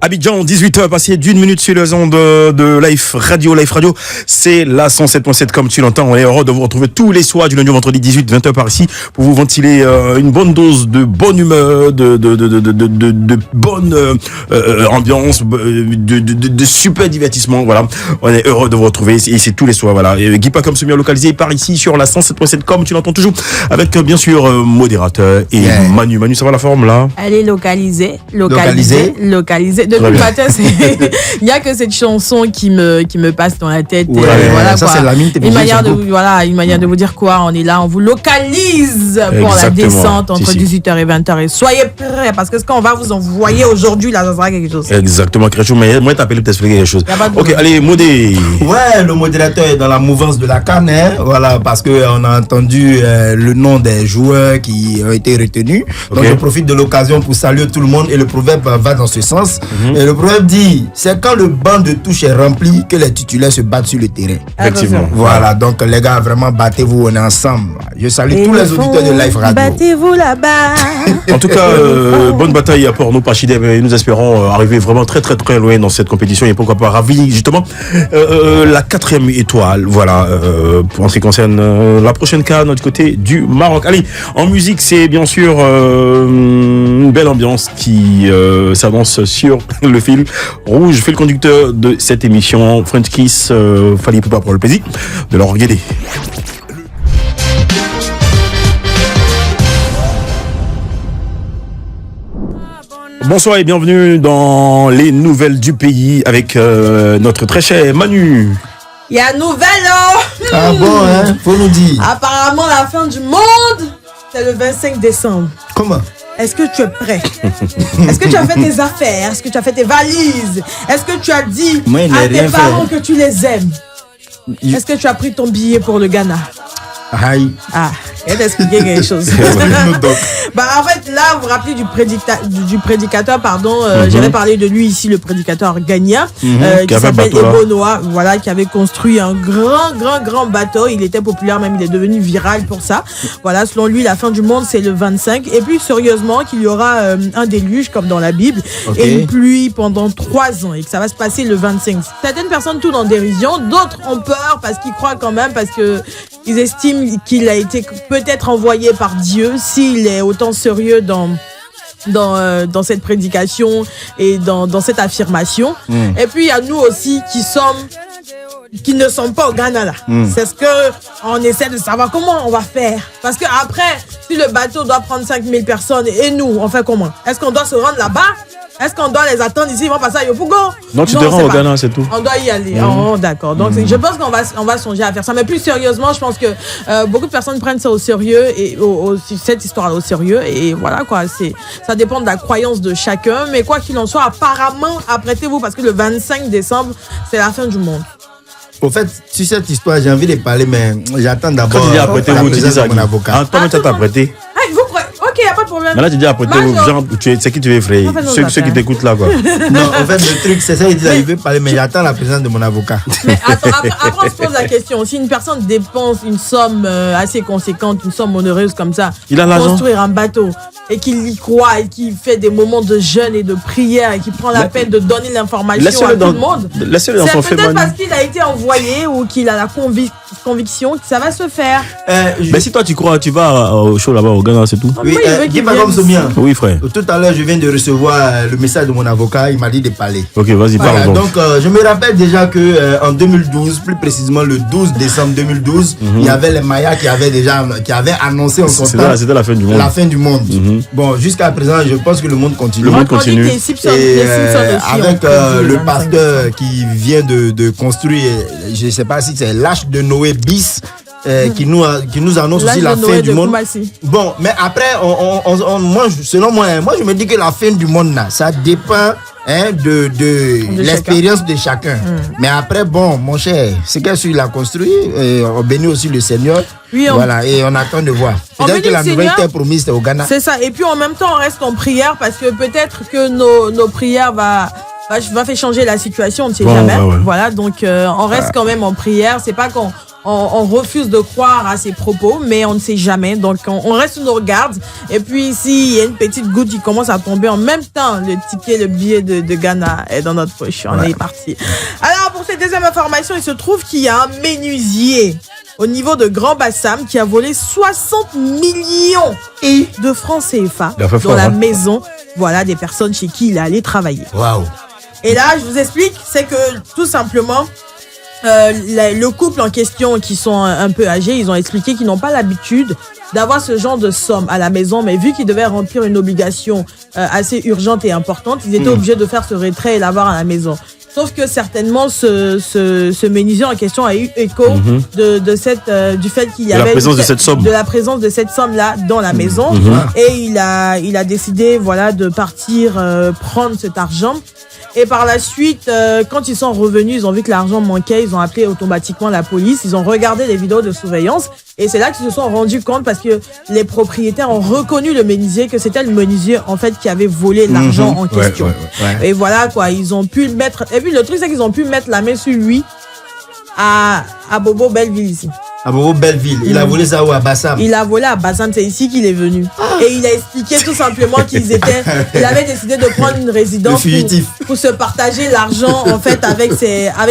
Abidjan, 18h, passé d'une minute sur les ondes de Life Radio. Life Radio, c'est la 107.7 comme tu l'entends. On est heureux de vous retrouver tous les soirs du lundi au vendredi 18-20h par ici pour vous ventiler une bonne dose de bonne humeur, de bonne ambiance, de super divertissement. Voilà, on est heureux de vous retrouver et c'est tous les soirs. Voilà, Guy pas comme semi localisé par ici sur la 107.7 comme tu l'entends toujours avec bien sûr modérateur et Manu. Manu, ça va la forme là? Elle est localisée. Depuis le matin, il n'y a que cette chanson qui me passe dans la tête. Ouais, voilà, ça quoi. c'est la mine. Une manière de vous dire quoi, on est là, on vous localise pour la descente entre 18h et 20h. Et soyez prêts, parce que ce qu'on va vous envoyer aujourd'hui, là, ça sera quelque chose. Exactement, quelque chose. Mais moi, t'appelles pour t'expliquer quelque chose. Ok, allez, Modé. Ouais, le modérateur est dans la mouvance de la CAN, hein, voilà, parce qu'on a entendu le nom des joueurs qui ont été retenus. Donc, je profite de l'occasion pour saluer tout le monde et le proverbe va dans ce sens. Et le proverbe dit, c'est quand le banc de touche est rempli que les titulaires se battent sur le terrain. Effectivement. Voilà, donc les gars, vraiment, battez-vous, on est ensemble. Je salue tous les auditeurs de Life Radio. Battez-vous là-bas. En tout cas, bonne bataille pour nous, Pachidem, et nous espérons arriver vraiment très très très loin dans cette compétition et pourquoi pas ravir justement la 4e étoile. Voilà, pour en ce qui concerne la prochaine CAN du côté du Maroc. Allez, en musique, c'est bien sûr une belle ambiance qui s'avance sur le fil rouge. Je fais le conducteur de cette émission. French Kiss, Fali Poupa pour le plaisir de leur regarder. Bonsoir et bienvenue dans les nouvelles du pays avec notre très cher Manu. Il y a nouvelle, oh. Ah bon, hein, faut nous dire. Apparemment, la fin du monde, c'est le 25 décembre. Comment? Est-ce que tu es prêt? Est-ce que tu as fait tes affaires? Est-ce que tu as fait tes valises? Est-ce que tu as dit à tes parents que tu les aimes? Est-ce que tu as pris ton billet pour le Ghana? Aïe. Ah, elle t'a expliqué quelque chose. Bah, en fait, là, vous vous rappelez du prédicateur, pardon, j'avais parlé de lui ici, le prédicateur ghanéen, qui s'appelle Ebonoa, voilà, qui avait construit un grand bateau. Il était populaire, même il est devenu viral pour ça. Voilà, selon lui, la fin du monde, c'est le 25. Et puis, sérieusement, qu'il y aura un déluge, comme dans la Bible, et une pluie pendant 3 ans, et que ça va se passer le 25. Certaines personnes tournent en dérision, d'autres ont peur parce qu'ils croient quand même, parce que ils estiment qu'il a été peut-être envoyé par Dieu s'il est autant sérieux dans cette prédication et dans cette affirmation. Et puis il y a nous aussi qui ne sommes pas au Ghana là. C'est ce que on essaie de savoir comment on va faire. Parce que après, si le bateau doit prendre 5000 personnes et nous, on fait comment? Est-ce qu'on doit se rendre là-bas? Est-ce qu'on doit les attendre ici? Ils vont passer à Yopougon? Non, tu te rends au Ghana, c'est tout. On doit y aller. Oh, d'accord. Donc, je pense qu'on va songer à faire ça. Mais plus sérieusement, je pense que beaucoup de personnes prennent ça au sérieux et cette histoire-là au sérieux. Et voilà, quoi. Ça dépend de la croyance de chacun. Mais quoi qu'il en soit, apparemment, apprêtez-vous parce que le 25 décembre, c'est la fin du monde. Au fait, sur cette histoire, j'ai envie de parler, mais j'attends d'abord. Quand tu dis apprêtez-vous, tu dis ça. Mon avocat. Ah, toi, tu t'as apprêté. Ok, y a pas de problème. Mais là, tu dis apprêter, genre, c'est qui tu veux effrayer? Ceux qui t'écoutent là, quoi. Non, en fait, le truc, c'est ça, il veut parler, mais j'attends la présence de mon avocat. Mais attends, après, on se pose la question. Si une personne dépense une somme assez conséquente, une somme onéreuse comme ça, pour construire un bateau, et qu'il y croit, et qu'il fait des moments de jeûne et de prière, et qu'il prend la peine de donner l'information à tout le monde, c'est peut-être parce qu'il a été envoyé ou qu'il a la conviction que ça va se faire. Mais si toi tu crois, tu vas au show là-bas au Ghana, c'est tout. Oui, dis pas comme Soumia. Oui, frère. Tout à l'heure, je viens de recevoir le message de mon avocat. Il m'a dit de parler. Ok, vas-y, parle. Donc, je me rappelle déjà que en 2012, plus précisément le 12 décembre 2012, il y avait les Mayas qui avaient annoncé en constant. C'était la fin du monde. La fin du monde. Bon, jusqu'à présent, je pense que le monde continue. Le monde continue. Et avec le pasteur qui vient de construire, je ne sais pas si c'est l'Arche de Noé bis. Qui nous annonce aussi la fin du monde. Bon, mais après, selon moi, je me dis que la fin du monde, là, ça dépend de l'expérience de chacun. Mais après, bon, mon cher, c'est qu'il a construit, on bénit aussi le Seigneur. Oui, voilà, et on attend de voir. Peut-être que la nouvelle terre promise, c'est au Ghana. C'est ça, et puis en même temps, on reste en prière parce que peut-être que nos prières va faire changer la situation, on ne sait jamais. Ouais. Voilà, donc on reste quand même en prière. C'est pas qu'on on refuse de croire à ses propos, mais on ne sait jamais. Donc, on reste sur nos gardes. Et puis, s'il y a une petite goutte qui commence à tomber en même temps, le billet de Ghana est dans notre poche. On est parti. Alors, pour cette deuxième information, il se trouve qu'il y a un menuisier au niveau de Grand Bassam qui a volé 60 millions de francs CFA dans la maison, des personnes chez qui il est allé travailler. Waouh. Et là, je vous explique, c'est que tout simplement, le couple en question, qui sont un peu âgés, ils ont expliqué qu'ils n'ont pas l'habitude d'avoir ce genre de somme à la maison, mais vu qu'ils devaient remplir une obligation assez urgente et importante, ils étaient obligés de faire ce retrait et l'avoir à la maison. Sauf que certainement ce menuisier en question a eu écho du fait qu'il y avait de la présence de cette somme là dans la maison, et il a décidé de partir prendre cet argent. Et par la suite, quand ils sont revenus, ils ont vu que l'argent manquait, ils ont appelé automatiquement la police, ils ont regardé les vidéos de surveillance, et c'est là qu'ils se sont rendus compte, parce que les propriétaires ont reconnu le menuisier, que c'était le menuisier en fait qui avait volé l'argent en question. Et voilà quoi, ils ont pu mettre, et puis le truc c'est qu'ils ont pu mettre la main sur lui à Bobo Belleville ici. À Bobo Belleville. Il a volé ça où, à Bassam? Il a volé à Bassam, c'est ici qu'il est venu. Et il a expliqué tout simplement il avait décidé de prendre une résidence pour se partager l'argent en fait avec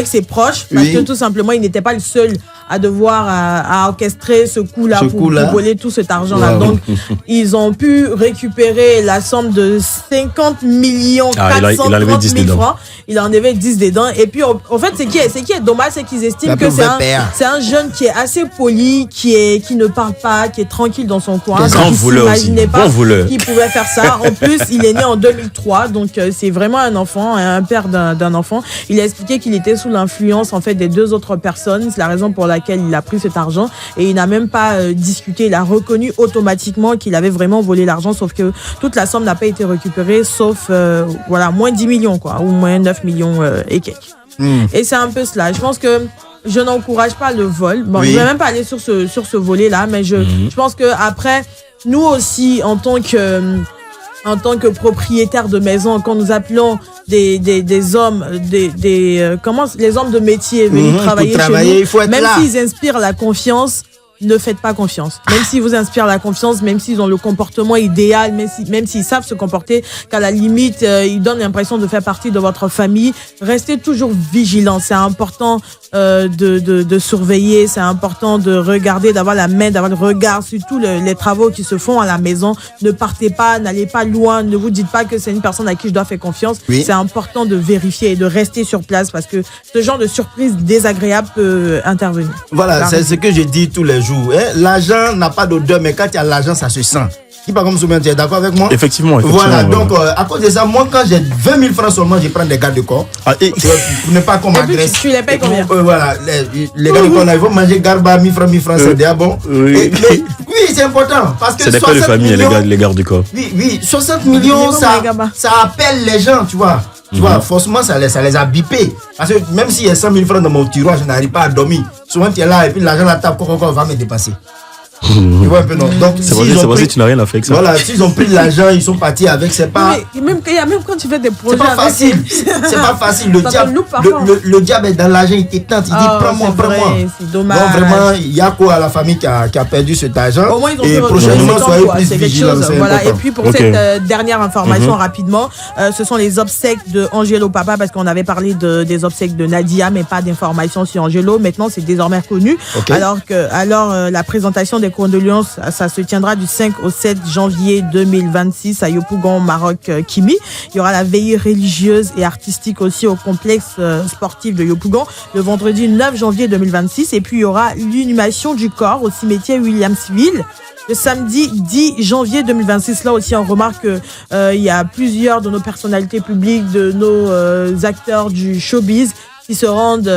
ses proches, parce que tout simplement il n'était pas le seul à devoir à orchestrer ce coup-là pour voler tout cet argent-là. Donc, ils ont pu récupérer la somme de 50 millions 430 000 francs. Il en avait 10 dedans. Et puis, en fait, ce qui est dommage, c'est qu'ils estiment que c'est un jeune qui est assez poli, qui ne parle pas, qui est tranquille dans son coin. Grand voleur aussi. Pas qu'il pouvait faire ça. En plus, il est né en 2003. Donc, c'est vraiment un enfant, un père d'un enfant. Il a expliqué qu'il était sous l'influence, en fait, des deux autres personnes. C'est la raison pour laquelle il a pris cet argent, et il n'a même pas discuté. Il a reconnu automatiquement qu'il avait vraiment volé l'argent, sauf que toute la somme n'a pas été récupérée, sauf moins 10 millions ou moins 9 millions et quelques. Et c'est un peu cela. Je pense que je n'encourage pas le vol. Bon, je ne vais même pas aller sur ce volet-là, mais je pense que après, nous aussi, en tant que propriétaire de maison, quand nous appelons des hommes, les hommes de métier venir travailler chez nous, même s'ils inspirent la confiance, ne faites pas confiance. Même s'ils vous inspirent la confiance, même s'ils ont le comportement idéal, même s'ils savent se comporter, qu'à la limite, ils donnent l'impression de faire partie de votre famille, restez toujours vigilants. C'est important de surveiller, c'est important de regarder, d'avoir le regard sur tous les travaux qui se font à la maison. Ne partez pas, n'allez pas loin, ne vous dites pas que c'est une personne à qui je dois faire confiance. C'est important de vérifier et de rester sur place, parce que ce genre de surprise désagréable peut intervenir. Voilà, c'est ce que je dis tous les jours. L'argent n'a pas d'odeur, mais quand il y a l'argent, ça se sent. Qui pas comme souvent, tu es d'accord avec moi? Effectivement. Voilà, donc à cause de ça, moi quand j'ai 20 000 francs seulement, je prends des gardes de corps. Pour ne pas qu'on m'agresse. Tu les payes combien? Voilà, les gardes de corps, là, ils vont manger garba, 1000 francs, c'est déjà bon. Oui, c'est important. Parce que c'est des pères de famille, les gardes du corps. Oui, 60 millions, ça appelle les gens, tu vois. Tu vois, forcément, ça les a bipés. Parce que même s'il y a 100 000 francs dans mon tiroir, je n'arrive pas à dormir. Souvent, tu es là et puis l'argent la tape, va me dépasser. Tu vois un peu, non? Donc, c'est vrai, tu n'as rien à faire avec ça. Voilà, s'ils ont pris l'argent, ils sont partis avec, c'est pas. Mais même quand tu fais des projets. C'est pas facile. C'est pas facile. Le diable est dans l'argent, il t'étend, il dit prends-moi. C'est dommage. Donc, vraiment, il y a quoi à la famille qui a perdu cet argent? Au moins, ils ont et prochainement, soyez plus vigilants. Voilà. Et puis, pour cette dernière information, rapidement, ce sont les obsèques de Angelo Papa, parce qu'on avait parlé des obsèques de Nadia, mais pas d'informations sur Angelo. Maintenant, c'est désormais connu. Alors, la présentation des condoléances, ça se tiendra du 5 au 7 janvier 2026 à Yopougon, Maroc, Kimi. Il y aura la veillée religieuse et artistique aussi au complexe sportif de Yopougon le vendredi 9 janvier 2026. Et puis, il y aura l'inhumation du corps au cimetière Williamsville le samedi 10 janvier 2026. Là aussi, on remarque qu'il y a plusieurs de nos personnalités publiques, de nos acteurs du showbiz qui se rendent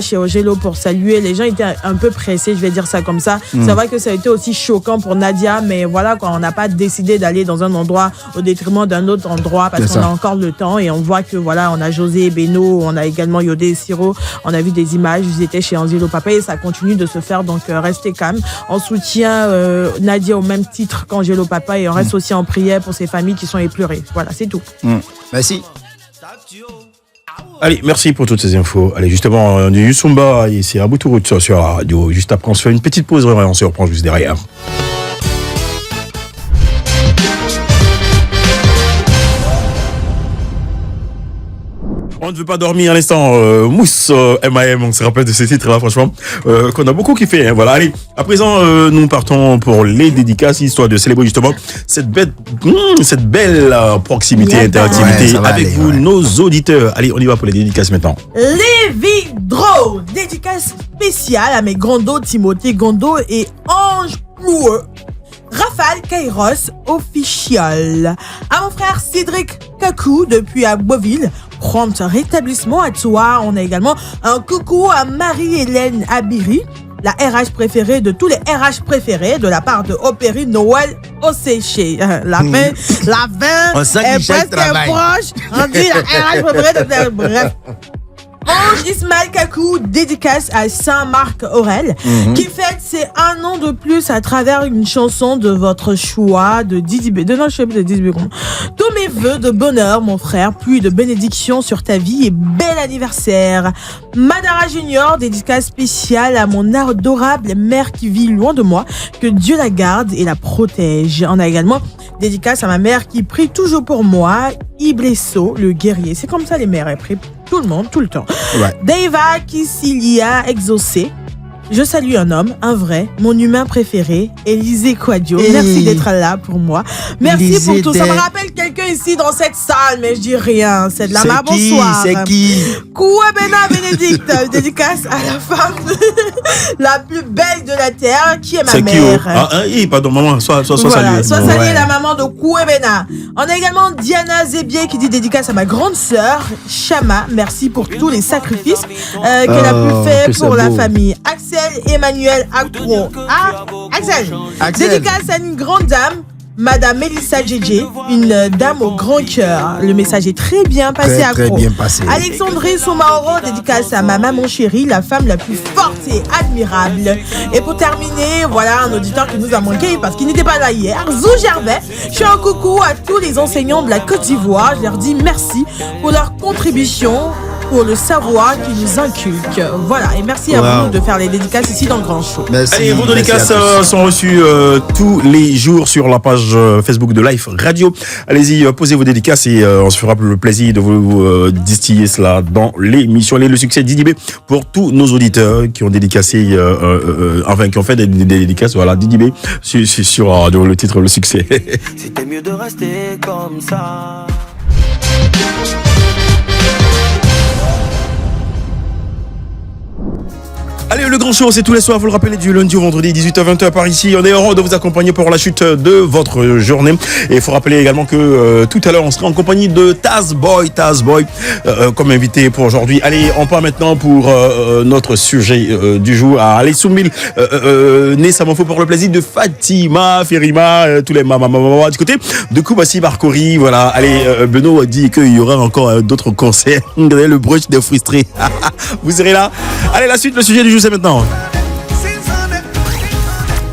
chez Ogelo pour saluer. Les gens étaient un peu pressés, je vais dire ça comme ça. C'est vrai que ça a été aussi choquant pour Nadia, mais voilà, on n'a pas décidé d'aller dans un endroit au détriment d'un autre endroit, parce qu'on a encore le temps, et on voit que on a José et Beno, on a également Yodé et Siro, on a vu des images, ils étaient chez Angelo Papa, et ça continue de se faire, donc restez calme. On soutient Nadia au même titre qu'Angelo Papa, et on reste aussi en prière pour ces familles qui sont éplorées. Voilà, c'est tout. Merci. Allez, merci pour toutes ces infos. Allez, justement, du Youssumba, ici à Boutourout sur la radio. Juste après, on se fait une petite pause et on se reprend juste derrière. On ne veut pas dormir à l'instant. Mousse, M.A.M, on se rappelle de ces titres-là, franchement, qu'on a beaucoup kiffé. Hein, voilà, allez, à présent, nous partons pour les dédicaces, histoire de célébrer justement cette belle proximité, interactivité avec vous, nos auditeurs. Allez, on y va pour les dédicaces maintenant. Lévi Dro, dédicace spéciale à mes grandos Timothée Gondo et Ange Ploueux. Rafale Kairos official. À mon frère Cédric Kakou depuis à Beauville. Prompt rétablissement à toi. On a également un coucou à Marie-Hélène Abiri, la RH préférée de tous les RH préférés, de la part de Opéry Noël Oséché. La fin est presque proche. On dit la RH préférée de bref. Ange Ismaël Kakou, dédicace à Saint-Marc Aurel, qui fête ses 1 an de plus à travers une chanson de votre choix de Didi B. Tous mes vœux de bonheur, mon frère, puis de bénédiction sur ta vie et bel anniversaire. Madara Junior, dédicace spéciale à mon adorable mère qui vit loin de moi, que Dieu la garde et la protège. On a également dédicace à ma mère qui prie toujours pour moi, Iblesso, le guerrier. C'est comme ça les mères, elles prient tout le monde, tout le temps. Ouais. Deva Kisilia Exaucé. Je salue un homme, un vrai, mon humain préféré, Élisée Quadio. Merci d'être là pour moi. Merci Élisée pour tout. Ça me rappelle quelqu'un ici dans cette salle, mais je dis rien. C'est de la main. Bonsoir. C'est qui? Kouabena Bénédicte. Dédicace à la femme la plus belle de la terre, qui est ma mère. Pardon, maman, sois voilà, saluée. Sois saluée, la maman de Kouabena. On a également Diana Zébier qui dit dédicace à ma grande sœur, Chama. Merci pour tous les sacrifices qu'elle a pu faire pour la famille. Axel Emmanuel Accro. Axel. Dédicace à une grande dame, Madame Mélissa Djedje, une dame au grand cœur. Le message est très bien passé à Accro. Alexandrie Soumaoro, dédicace à ma maman chérie, la femme la plus forte et admirable. Et pour terminer, voilà un auditeur qui nous a manqué parce qu'il n'était pas là hier, Zou Gervais. Je fais un coucou à tous les enseignants de la Côte d'Ivoire. Je leur dis merci pour leur contribution, pour le savoir qui nous inculque. Voilà, et merci à vous de faire les dédicaces ici dans le Grand Show. Merci. Allez, vos dédicaces sont reçues tous les jours sur la page Facebook de Life Radio. Allez-y, posez vos dédicaces et on se fera le plaisir de vous distiller cela dans l'émission. Allez, le succès Didi B pour tous nos auditeurs qui ont dédicacé, qui ont fait des dédicaces. Voilà, Didi B sur le titre Le Succès. C'était mieux de rester comme ça. Allez, le grand show, c'est tous les soirs, vous le rappelez, du lundi au vendredi, 18h-20h par ici. On est heureux de vous accompagner pour la chute de votre journée. Et il faut rappeler également que tout à l'heure, on sera en compagnie de Tazboy, comme invité pour aujourd'hui. Allez, on part maintenant pour notre sujet du jour. Allez, Soumil, né Samanfo pour le plaisir de Fatima, Ferima, tous les mamans du côté de Koubassi Barkori. Voilà, allez, Benoît a dit qu'il y aura encore d'autres concerts. Le brunch des frustrés. Vous serez là. Allez, la suite, le sujet du jour, c'est maintenant.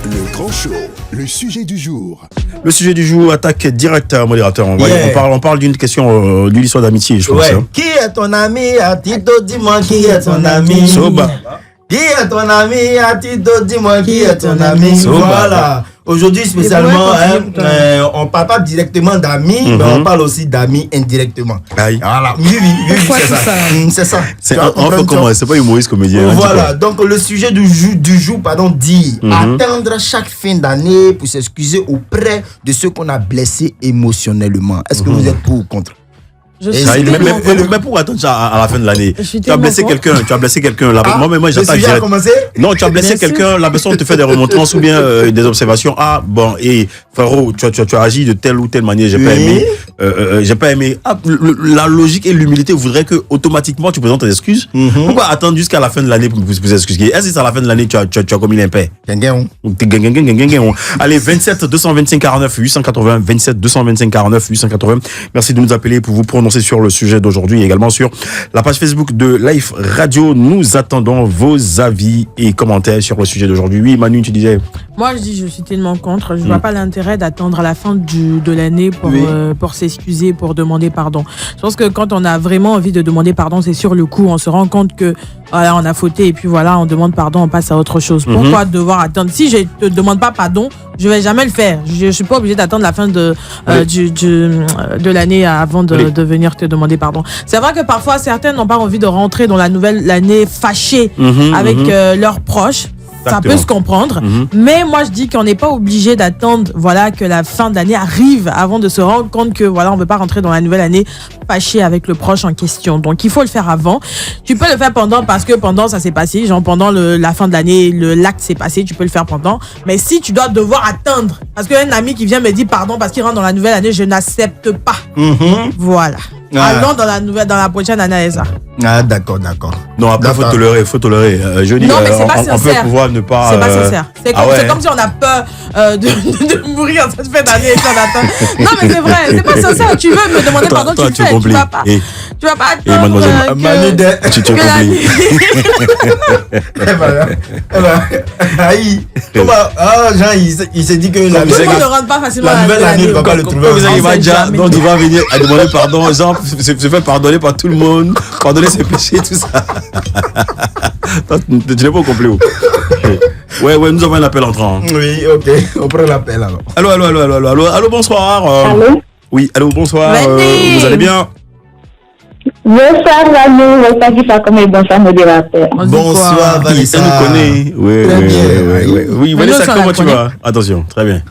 Le grand show, le sujet du jour. Le sujet du jour, attaque directe, modérateur. On parle d'une question, d'une histoire d'amitié, je pense. Hein. Qui est ton ami? Atito, dis-moi qui est ton ami. Soba. Qui est ton ami? Atito, dis-moi qui est ton ami. Voilà. Aujourd'hui, spécialement, on parle pas directement d'amis, mais on parle aussi d'amis indirectement. Aïe. Voilà. Oui, c'est ça. C'est comment? C'est pas humoriste, comédien. Voilà. Donc, le sujet du jour, dit attendre chaque fin d'année pour s'excuser auprès de ceux qu'on a blessés émotionnellement. Est-ce que vous êtes pour ou contre? Mais pour attendre à la fin de l'année, tu as blessé quelqu'un, moi j'attends direct. Non, tu as blessé quelqu'un, la personne te fait des remontrances ou bien des observations. Ah bon, et frérot, tu as agi de telle ou telle manière, j'ai pas aimé. La logique et l'humilité voudraient que automatiquement tu présentes tes excuses. Pourquoi attendre jusqu'à la fin de l'année pour s'excuser? Est-ce que c'est à la fin de l'année tu as commis l'impair? Allez, 27 225 49 880, 27 225 49 880. Merci de nous appeler pour vous prononcer sur le sujet d'aujourd'hui et également sur la page Facebook de Life Radio. Nous attendons vos avis et commentaires sur le sujet d'aujourd'hui. Oui, Manu, tu disais? Moi, je suis tellement contre. Je vois pas l'intérêt d'attendre la fin de l'année pour s'excuser, pour demander pardon. Je pense que quand on a vraiment envie de demander pardon, c'est sur le coup. On se rend compte que voilà, on a fauté et puis voilà, on demande pardon, on passe à autre chose. Pourquoi devoir attendre? Si je te demande pas pardon, je vais jamais le faire. Je suis pas obligée d'attendre la fin de l'année avant de venir te demander pardon. C'est vrai que parfois certains n'ont pas envie de rentrer dans la nouvelle année fâchés avec leurs proches. Ça peut se comprendre, mais moi je dis qu'on n'est pas obligé d'attendre que la fin d'année arrive avant de se rendre compte que on veut pas rentrer dans la nouvelle année fâché avec le proche en question. Donc il faut le faire avant. Tu peux le faire pendant parce que pendant ça s'est passé, genre pendant la fin de l'année, l'acte s'est passé, tu peux le faire pendant. Mais si tu dois devoir attendre parce qu'un ami qui vient me dire pardon parce qu'il rentre dans la nouvelle année, je n'accepte pas. Voilà. Allons dans la prochaine année, ça. Ah, d'accord. Non, après, faut tolérer. Je dis, non, mais c'est pas sincère. On peut pouvoir ne pas. C'est pas sincère. C'est comme si on a peur de mourir en cette fin d'année et qu'on attend. Non, mais c'est vrai, c'est pas sincère. Tu veux me demander pardon, tu le fais. Tu vas pas attendre. Et mademoiselle, tu te compliques. Jean, il s'est dit que la ne rentre pas facilement la nouvelle année, il va pas le trouver. Donc, il va venir à demander pardon. Jean se fait pardonner par tout le monde. Pardonner ses péchés, tout ça. Tu n'es pas au complet. Ouais, nous avons un appel entrant. Oui, ok. On prend l'appel alors. Allô, bonsoir. Allô? Oui, allô, bonsoir. Vous allez bien? Bonsoir, bonsoir, modérateur. Bonsoir, Vanessa. Elle nous connaît. Oui, Vanessa, comment tu vas? Attention, très bien.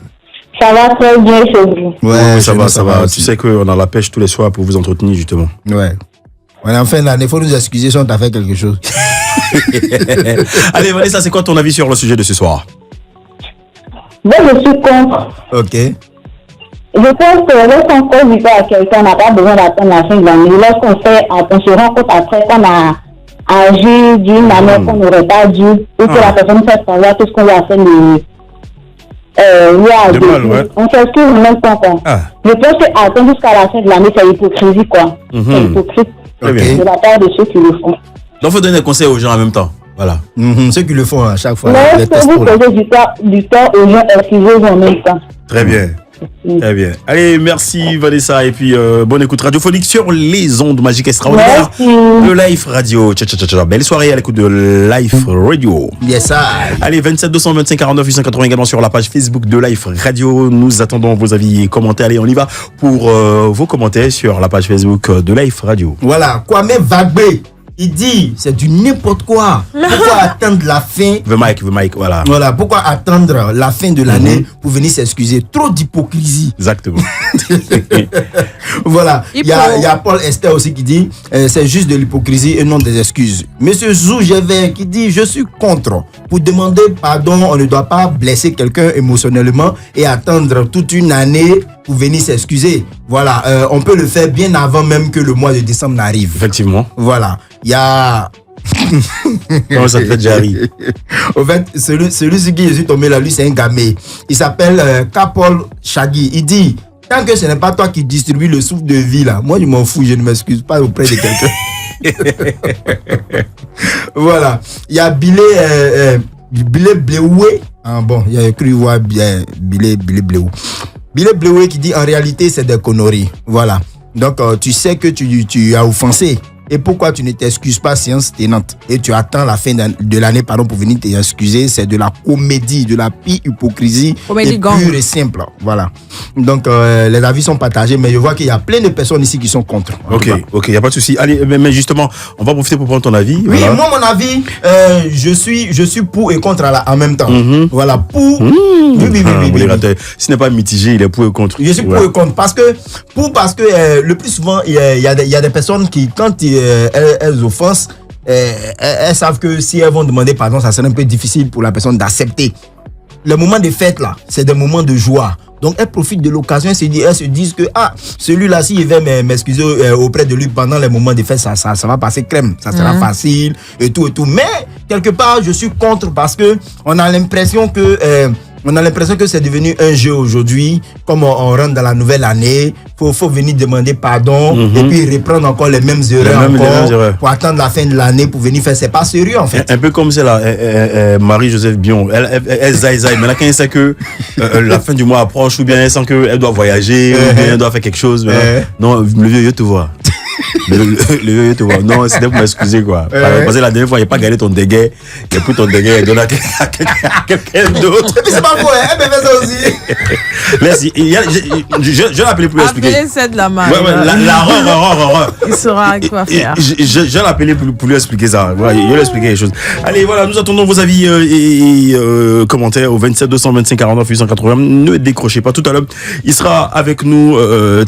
Ça va très bien chez vous. Ouais, ça va. Tu sais qu'on a la pêche tous les soirs pour vous entretenir, justement. Ouais. On est en fin d'année, il faut nous excuser si on t'a fait quelque chose. Allez, Vanessa, c'est quoi ton avis sur le sujet de ce soir? Moi, je suis contre. Ok. Je pense que lorsqu'on fait du à quelqu'un, on n'a pas besoin d'attendre la fin de l'année. On se rend compte après qu'on a agi d'une manière qu'on n'aurait pas dû, ou que la personne fait savoir tout ce qu'on lui a fait on s'excuse en même temps. Je pense qu'attendre jusqu'à la fin de l'année, c'est hypocrisie, quoi. C'est hypocrite de la part de ceux qui le font. Donc, il faut donner des conseils aux gens en même temps. Voilà. Ceux qui le font à chaque fois. Mais si vous posez du temps aux gens, excusez-vous en même temps. Très bien. Très bien. Allez, merci Vanessa. Et puis, bonne écoute radiophonique sur les ondes magiques extraordinaires de Life Radio. Belle soirée à l'écoute de Life Radio. Yes, sir. Allez, 27 225 49 880 également sur la page Facebook de Life Radio. Nous attendons vos avis et commentaires. Allez, on y va pour vos commentaires sur la page Facebook de Life Radio. Voilà. Kwame Vagbé. Il dit, c'est du n'importe quoi. Pourquoi attendre la fin? The mic, voilà. Voilà, pourquoi attendre la fin de l'année pour venir s'excuser? Trop d'hypocrisie. Exactement. Voilà. Il y a Paul Esther aussi qui dit, c'est juste de l'hypocrisie et non des excuses. Monsieur Zoujever qui dit, je suis contre. Pour demander pardon, on ne doit pas blesser quelqu'un émotionnellement et attendre toute une année pour venir s'excuser. Voilà, on peut le faire bien avant même que le mois de décembre n'arrive. Effectivement. Voilà, il y a... Comment ça te fait déjà rire? Au fait, celui sur qui je suis tombé là, lui c'est un gamé. Il s'appelle Kapol Shaggy. Il dit, tant que ce n'est pas toi qui distribue le souffle de vie là, moi je m'en fous, je ne m'excuse pas auprès de quelqu'un. Voilà, il y a Bilé Bléoué. Ah bon, il y a cru voir Bilé Bléoué. Bilé Bléoué qui dit en réalité c'est des conneries. Voilà. Donc tu sais que tu as offensé. Et pourquoi tu ne t'excuses pas séance tenante et tu attends la fin de l'année pour venir t'excuser? C'est de la comédie, de la pire hypocrisie pure et simple. Voilà. Donc les avis sont partagés, mais je vois qu'il y a plein de personnes ici qui sont contre. Ok, il n'y a pas de souci. Allez, mais justement, on va profiter pour prendre ton avis. Oui, voilà. Moi mon avis, je suis pour et contre en même temps. Voilà, pour. Oui. Ce n'est pas mitigé, il est pour et contre. Je suis pour et contre parce que le plus souvent il y a des personnes qui quand elles offensent, elles savent que si elles vont demander pardon, ça serait un peu difficile pour la personne d'accepter. Le moment de fête là, c'est des moments de joie. Donc elles profitent de l'occasion, elles se disent que celui-là, s'il va m'excuser auprès de lui pendant les moments de fête, ça va passer crème, ça sera facile et tout. Mais quelque part, je suis contre parce que on a l'impression que On a l'impression que c'est devenu un jeu aujourd'hui. Comme on rentre dans la nouvelle année, faut venir demander pardon et puis reprendre encore les mêmes erreurs pour attendre la fin de l'année pour venir faire. C'est pas sérieux en fait. Un peu comme c'est là, Marie-Joseph Bion. Elle zaï. Mais là, quand elle sait que la fin du mois approche ou bien elle sent qu'elle doit voyager ou bien elle doit faire quelque chose, non, le vieux te voit. Le vieux te voit. Non, c'était pour m'excuser quoi. Parce que la dernière fois, il n'y a pas gagné ton déguet. Il a pris ton déguet et donné à quelqu'un d'autre. C'est pas faux, elle me fait ça aussi. Merci. Je l'ai appelé pour lui expliquer. Appelez c'est de la main. Il saura quoi faire. Je l'ai appelé pour lui expliquer ça. Voilà, il lui expliquer les choses. Allez, voilà, nous attendons vos avis et commentaires au 27 225 49 880. Ne décrochez pas. Tout à l'heure, il sera avec nous,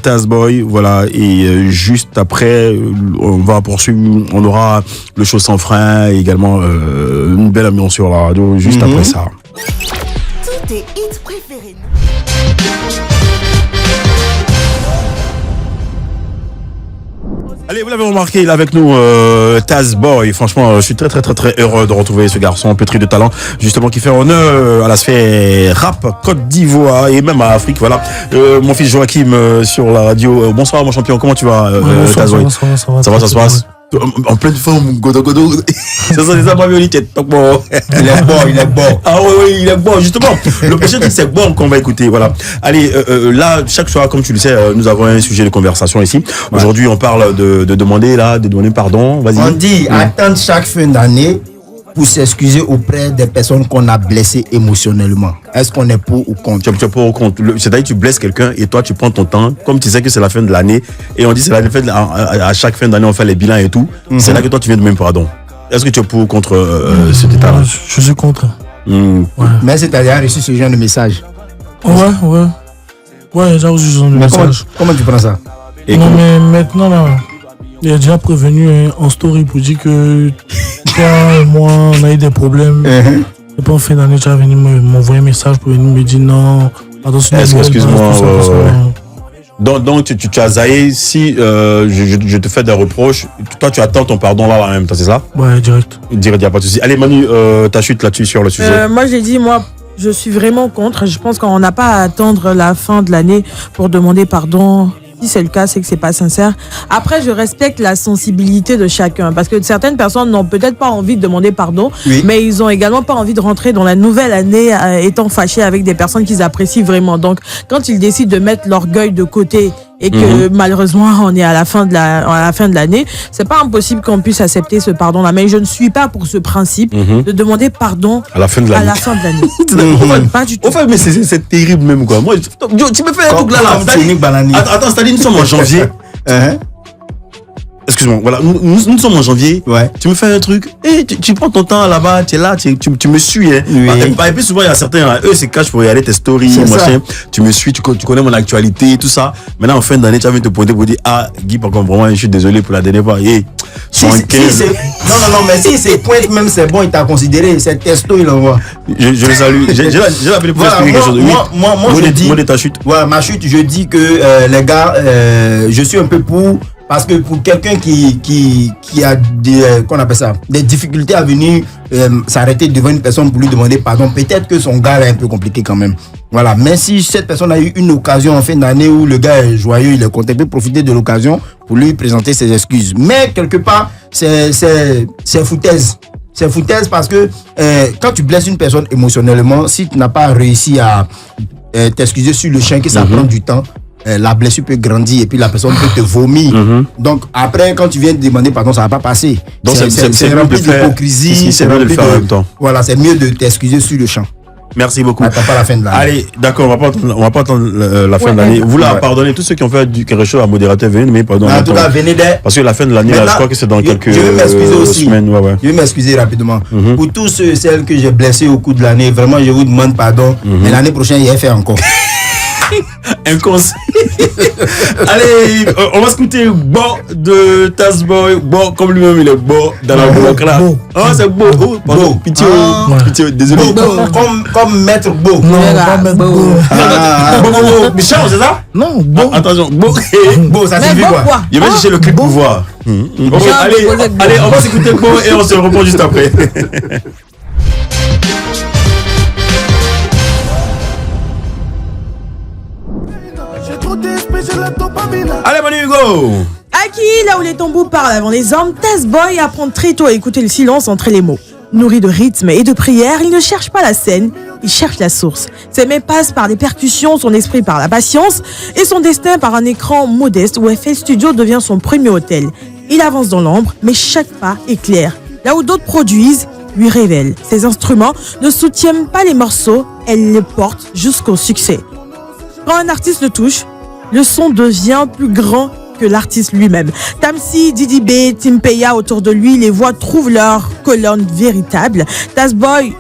Tazboy. Voilà, et juste après, on va poursuivre. On aura le show sans frein et également une belle ambiance sur la radio juste après ça. Tous tes hits préférés. Allez, vous l'avez remarqué, il est avec nous, Tazboy. Franchement, je suis très heureux de retrouver ce garçon pétri de talent, justement, qui fait honneur à la sphère rap Côte d'Ivoire et même à Afrique. Voilà. Mon fils Joachim sur la radio. Bonsoir, mon champion. Comment tu vas, Tazboy? Ça va, ça se passe? En pleine forme, Godo. C'est ça, ma violette. Bon. Il est bon. Ah oui, il est bon, justement. Le prochain truc, c'est bon qu'on va écouter. Voilà. Allez, là, chaque soir, comme tu le sais, nous avons un sujet de conversation ici. Ouais. Aujourd'hui, on parle de demander pardon. Vas-y. On dit attendre chaque fin d'année pour s'excuser auprès des personnes qu'on a blessées émotionnellement. Est-ce qu'on est pour ou contre? Tu es pour ou contre. C'est-à-dire que tu blesses quelqu'un et toi, tu prends ton temps, comme tu sais que c'est la fin de l'année, et on dit c'est la fin à chaque fin d'année, on fait les bilans et tout. C'est là que toi, tu viens de même pardon. Est-ce que tu es pour ou contre cet état-là? Je suis contre. Ouais. Mais c'est-à-dire reçu ce genre de message? Ouais, j'ai reçu ce genre de message. Comment tu prends ça? Non, mais maintenant, là, il a déjà prévenu en story pour dire que toi et moi, on a eu des problèmes. Et puis en fin d'année, tu vas venir m'envoyer un message pour venir me dire non, attention. Excuse-moi. Donc tu as zaï, si je te fais des reproches, toi tu attends ton pardon là en même temps, c'est ça? Ouais, direct. Direct, il n'y a pas de souci. Allez Manu, ta chute là-dessus sur le sujet. Moi j'ai dit, je suis vraiment contre. Je pense qu'on n'a pas à attendre la fin de l'année pour demander pardon. Si c'est le cas, c'est que c'est pas sincère. Après, je respecte la sensibilité de chacun parce que certaines personnes n'ont peut-être pas envie de demander pardon, mais ils ont également pas envie de rentrer dans la nouvelle année étant fâchés avec des personnes qu'ils apprécient vraiment. Donc, quand ils décident de mettre l'orgueil de côté et que malheureusement on est à la fin de l'année, c'est pas impossible qu'on puisse accepter ce pardon-là. Mais je ne suis pas pour ce principe de demander pardon à la fin de l'année. Pas du tout. Enfin, mais c'est terrible même quoi. Moi, tu me fais un truc là. Attends, c'est-à-dire nous sommes en janvier. Excuse-moi, voilà, nous sommes en janvier. Ouais. Tu me fais un truc, et tu prends ton temps là-bas, tu es là, tu me suis. Hein. Oui. Et puis souvent, il y a certains, eux, c'est cachent pour regarder tes stories, machin. Tu me suis, tu connais mon actualité, tout ça. Maintenant, en fin d'année, tu vas venir te pointer pour dire, Guy, par contre, vraiment, je suis désolé pour la dernière fois. Hey, non, mais si c'est pointe même, c'est bon, il t'a considéré, c'est testo, il envoie. Je le salue. J'ai appelé pour expliquer quelque chose. Moi, je dis. Mot de ta chute. Ouais, ma chute, je dis que, les gars, je suis un peu pour. Parce que pour quelqu'un qui a qu'on appelle ça, des difficultés à venir s'arrêter devant une personne pour lui demander pardon, peut-être que son gars est un peu compliqué quand même. Voilà. Mais si cette personne a eu une occasion en fin d'année où le gars est joyeux, il est content, il peut profiter de l'occasion pour lui présenter ses excuses. Mais quelque part, c'est foutaise. C'est foutaise parce que quand tu blesses une personne émotionnellement, si tu n'as pas réussi à t'excuser sur le champ, que ça prend du temps, la blessure peut grandir et puis la personne peut te vomir. Donc après, quand tu viens de demander pardon, ça va pas passer. Donc c'est rempli d'hypocrisie. C'est mieux de le faire en même temps. Voilà, c'est mieux de t'excuser sur le champ. Merci beaucoup. Attends pas la fin de l'année. Allez, d'accord, on va pas attendre la fin de l'année. Vous la pardonnez, tous ceux qui ont fait du quelque chose à modérateur, venez, mais pardon. En tout cas, venez parce que la fin de l'année, je crois que c'est dans quelques semaines. Je vais m'excuser rapidement. Pour tous celles que j'ai blessés au cours de l'année, vraiment, je vous demande pardon. Mais l'année prochaine, il y a fait encore. Un conseil. Allez, on va écouter Bon de Tazboy. Bon, comme lui-même il est beau dans la bloc là. Oh, c'est beau. Oh, pardon, pitié, désolé. Comme maître beau. Non, pas maître beau. Beau. Michel, c'est ça? Non, beau. Attention, beau. Beau, ça signifie quoi? Je vais chercher le clip pour voir. Allez, on va s'écouter Beau et on se reprend juste après. Allez, Manu Hugo. Aki, là où les tambours parlent avant les hommes, Tazboy apprend très tôt à écouter le silence entre les mots. Nourri de rythme et de prière, il ne cherche pas la scène, il cherche la source. Ses mains passent par les percussions, son esprit par la patience et son destin par un écran modeste où FL Studio devient son premier hôtel. Il avance dans l'ombre, mais chaque pas est clair. Là où d'autres produisent, lui révèlent. Ses instruments ne soutiennent pas les morceaux, elles les portent jusqu'au succès. Quand un artiste le touche, le son devient plus grand que l'artiste lui-même. Tamsi, Didi B, Timpeya autour de lui, les voix trouvent leur colonne véritable. Tazboy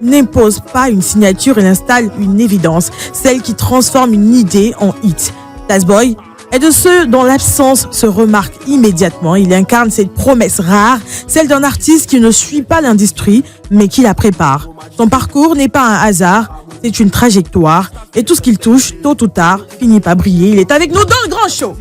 n'impose pas une signature, il installe une évidence, celle qui transforme une idée en hit. Tazboy est de ceux dont l'absence se remarque immédiatement. Il incarne cette promesse rare, celle d'un artiste qui ne suit pas l'industrie, mais qui la prépare. Son parcours n'est pas un hasard, c'est une trajectoire. Et tout ce qu'il touche, tôt ou tard, finit par briller. Il est avec nous dans le grand show.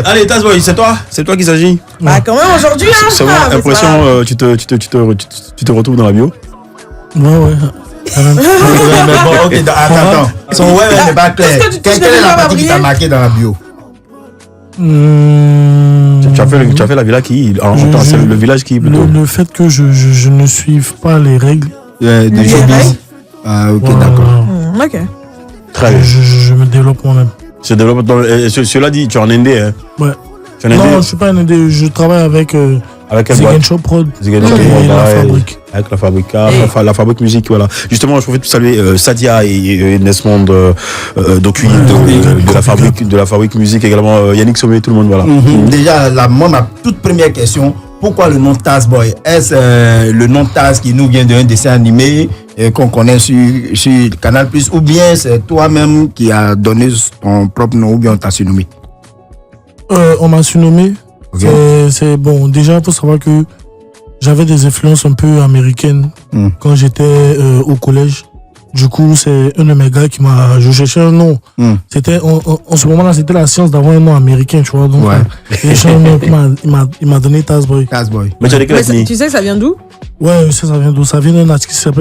Allez, Tazboy, c'est toi qu'il s'agit. Bah quand même aujourd'hui, hein. C'est vraiment l'impression, tu te retrouves dans la bio. Ouais. Mais bon, ok, attends. Son web n'est pas clair. Quelle est la partie qui t'a marqué dans la bio? Tu as fait la villa qui. C'est le village qui. Le fait que je ne suive pas les règles de showbiz. Ah, ok, d'accord. Ok. Très bien. Je me développe moi-même. Cela dit, tu es en indé, hein? Ouais. Non, je ne suis pas un indé. Je travaille avec Zigen Shop Prod et La Fabrique. Avec la fabrique musique, voilà. Justement, je profite de saluer Sadia et Nesmond d'Ocuy de la fabrique musique, également Yannick Sommet, tout le monde, voilà. Déjà, ma toute première question, pourquoi le nom Tazboy? Est-ce le nom Taz qui nous vient d'un dessin animé qu'on connaît sur Canal+, ou bien c'est toi-même qui as donné ton propre nom, ou bien on t'a surnommé? On m'a surnommé. Okay. C'est bon. Déjà, il faut savoir que j'avais des influences un peu américaines quand j'étais au collège. Du coup, c'est un de mes gars qui m'a... Je cherchais un nom. C'était en ce moment-là, c'était la science d'avoir un nom américain, tu vois. Donc, j'ai cherché un nom, il m'a donné Tazboy. Mais tu sais que ça vient d'où? Ouais, ça vient d'où? Ça vient d'un artiste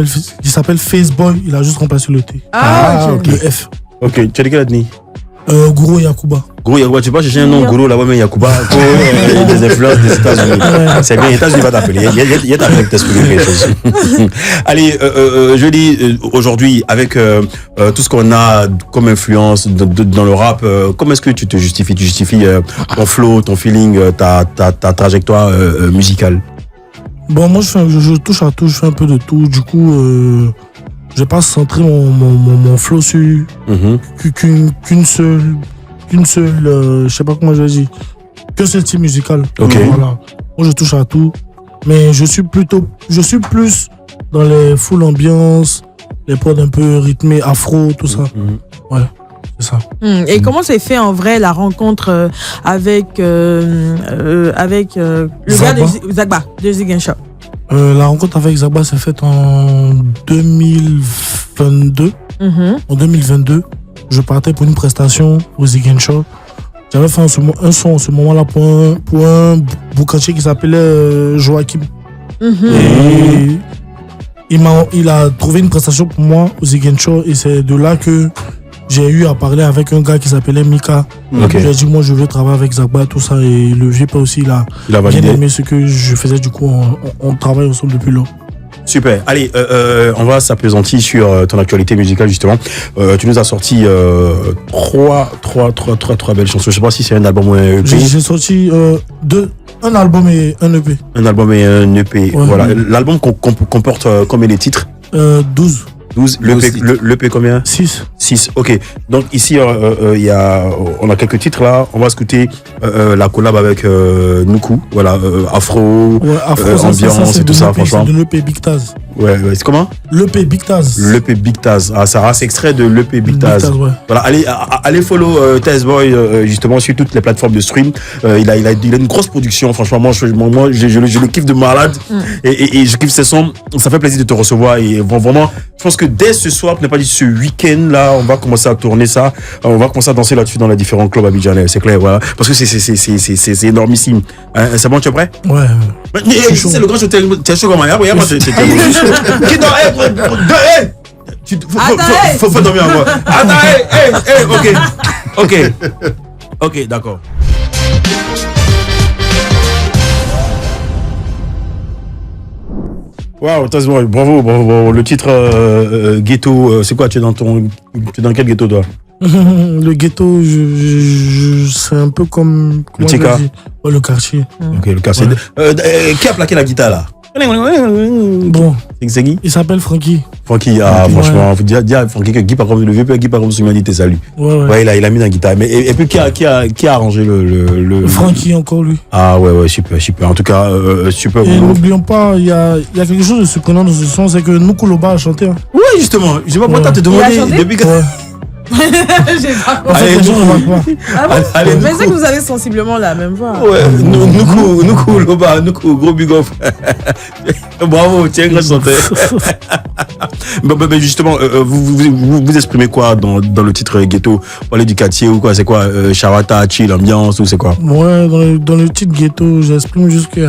qui s'appelle Faceboy. Il a juste remplacé le T. Ok. Le F. Ok, tu as dit quelle ethnie? Guru Yakuba. Guru Yakuba, tu peux chercher un nom Guru là-bas, mais Yakuba, des influences des États-Unis. C'est bien, les États-Unis va t'appeler. Il y a ta fête t'expliquer quelque chose. Allez, je dis aujourd'hui, avec tout ce qu'on a comme influence dans le rap, comment est-ce que tu te justifies? Tu justifies ton flow, ton feeling, ta trajectoire musicale? Bon, moi, je touche à tout, je fais un peu de tout. Du coup, je vais pas centrer mon flow sur qu'une seule, je sais pas comment je vais dire, qu'un seul type musical. Ok. Voilà. Moi, je touche à tout, mais je suis plus dans les full ambiance, les prods un peu rythmés, afro, tout ça. Ouais, c'est ça. Et comment s'est fait en vrai la rencontre avec le gars de Zagba, de Zigen Shop? La rencontre avec Zagba s'est faite en 2022. En 2022, je partais pour une prestation au Zigen Shop. J'avais fait un son en ce moment-là pour un boucantier qui s'appelait Joachim. Et il a trouvé une prestation pour moi au Zigen Shop et c'est de là que j'ai eu à parler avec un gars qui s'appelait Mika. J'ai dit, moi, je veux travailler avec Zagba, tout ça. Et le vieux pas aussi, il a bien aimé ce que je faisais. Du coup, on travaille ensemble depuis là. Super. Allez, on va s'appesantir sur ton actualité musicale, justement. Tu nous as sorti trois belles chansons. Je sais pas si c'est un album ou un EP. J'ai sorti un album et un EP. Un album et un EP. Ouais, voilà. L'album comporte combien de titres? 12. 12. L'EP combien? 6. Ok. Donc ici, on a quelques titres là. On va écouter la collab avec Nuku. Voilà, afro, ambiance et tout ça, franchement. C'est de l'EP Big Taz. Ouais, c'est comment? L'EP Big Taz. L'EP Big Taz. Ah, ça c'est extrait de l'EP Big Taz. Ouais. Voilà, allez follow Tazboy justement sur toutes les plateformes de stream. Il a une grosse production. Franchement, moi je le kiffe de malade et je kiffe ses sons. Ça fait plaisir de te recevoir et vraiment, je pense que dès ce soir, pour ne pas dire ce week-end là, on va commencer à tourner ça. On va commencer à danser là-dessus dans les différents clubs abidjanais. C'est clair, voilà. Parce que c'est énormissime. Hein, c'est bon, tu es prêt? Ouais. C'est le grand show. T'es chaud comme un. Regarde, moi, Faut dormir encore. Attends, ok, d'accord. Waouh, bravo. Le titre ghetto, c'est quoi? Tu es dans quel ghetto, toi? Le ghetto, c'est un peu comme le Tika. Le quartier. Ok, le quartier. Ouais. Qui a plaqué la guitare là? Bon, c'est qui? Il s'appelle Frankie. Frankie, franchement, faut dire à Frankie que Guy par contre, le vieux père Guy par contre, l'humanité, salut. Ouais, il a mis la guitare. Mais et puis qui a arrangé le Frankie encore lui. Ah ouais, super. En tout cas, super. Et n'oublions pas, il y a quelque chose de surprenant dans ce son, c'est que Nukuloba a chanté. Hein. Oui, justement. Je sais pas pourquoi t'as demandé depuis que. J'ai pas compris. Allez, mais c'est que vous avez sensiblement la même voix. Ouais, Nuku, gros big off. Bravo, tiens, grand chanteur. Mais justement, vous exprimez quoi dans le titre ghetto? Parler du quartier ou quoi? C'est quoi? Charata, chill, ambiance ou c'est quoi? Ouais, dans le titre ghetto, j'exprime juste que